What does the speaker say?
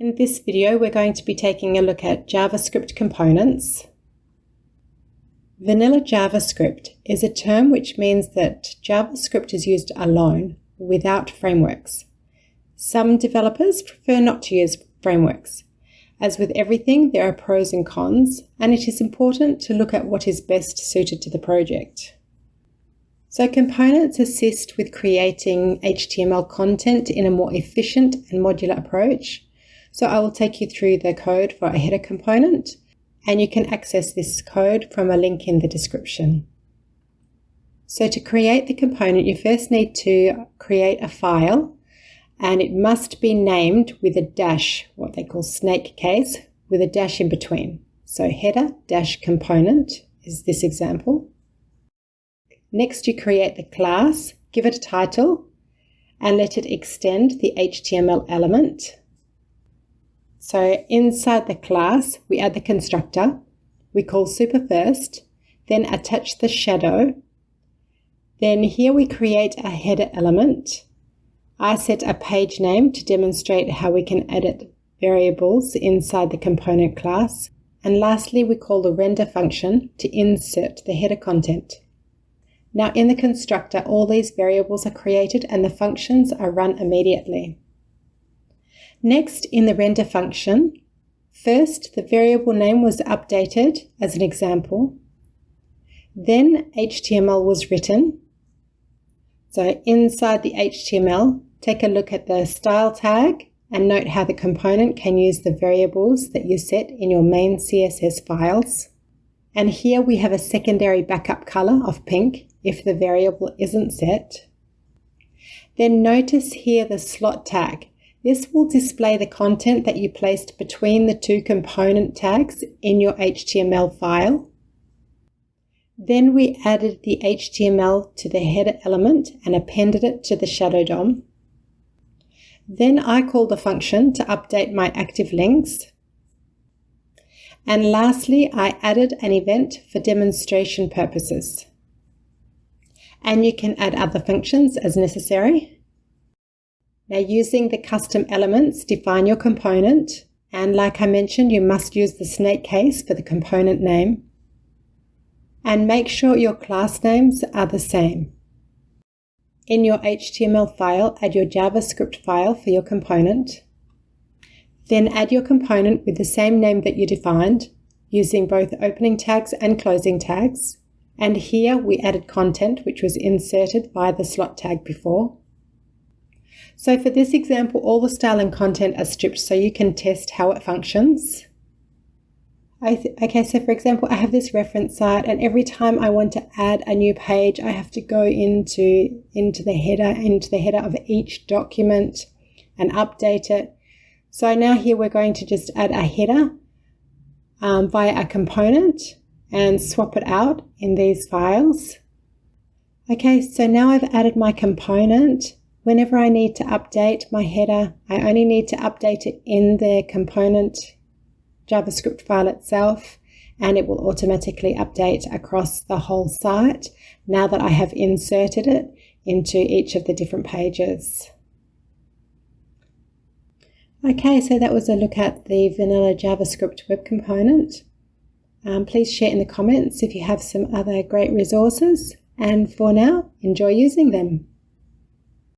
In this video, we're going to be taking a look at JavaScript components. Vanilla JavaScript is a term which means that JavaScript is used alone, without frameworks. Some developers prefer not to use frameworks. As with everything, there are pros and cons, and it is important to look at what is best suited to the project. So components assist with creating HTML content in a more efficient and modular approach. So I will take you through the code for a header component, and you can access this code from a link in the description. So to create the component, you first need to create a file, and it must be named with a dash, what they call snake case, with a dash in between. So header-component is this example. Next, you create the class, give it a title, and let it extend the HTML element. So inside the class, we add the constructor, we call super first, then attach the shadow. Then here we create a header element. I set a page name to demonstrate how we can edit variables inside the component class. And lastly, we call the render function to insert the header content. Now in the constructor, all these variables are created and the functions are run immediately. Next, in the render function, first the variable name was updated as an example. Then HTML was written. So inside the HTML, take a look at the style tag and note how the component can use the variables that you set in your main CSS files. And here we have a secondary backup color of pink if the variable isn't set. Then notice here the slot tag. This will display the content that you placed between the two component tags in your HTML file. Then we added the HTML to the header element and appended it to the shadow DOM. Then I called a function to update my active links. And lastly, I added an event for demonstration purposes. And you can add other functions as necessary. Now using the custom elements, define your component, and like I mentioned, you must use the snake case for the component name. And make sure your class names are the same. In your HTML file, add your JavaScript file for your component. Then add your component with the same name that you defined, using both opening tags and closing tags. And here we added content which was inserted via the slot tag before. So for this example, all the style and content are stripped so you can test how it functions. Okay, so for example, I have this reference site, and every time I want to add a new page, I have to go into the header of each document and update it. So now here we're going to just add a header via a component and swap it out in these files. Okay, so now I've added my component. Whenever I need to update my header, I only need to update it in the component JavaScript file itself, and it will automatically update across the whole site now that I have inserted it into each of the different pages. Okay, so that was a look at the vanilla JavaScript web component. Please share in the comments if you have some other great resources, and for now, enjoy using them.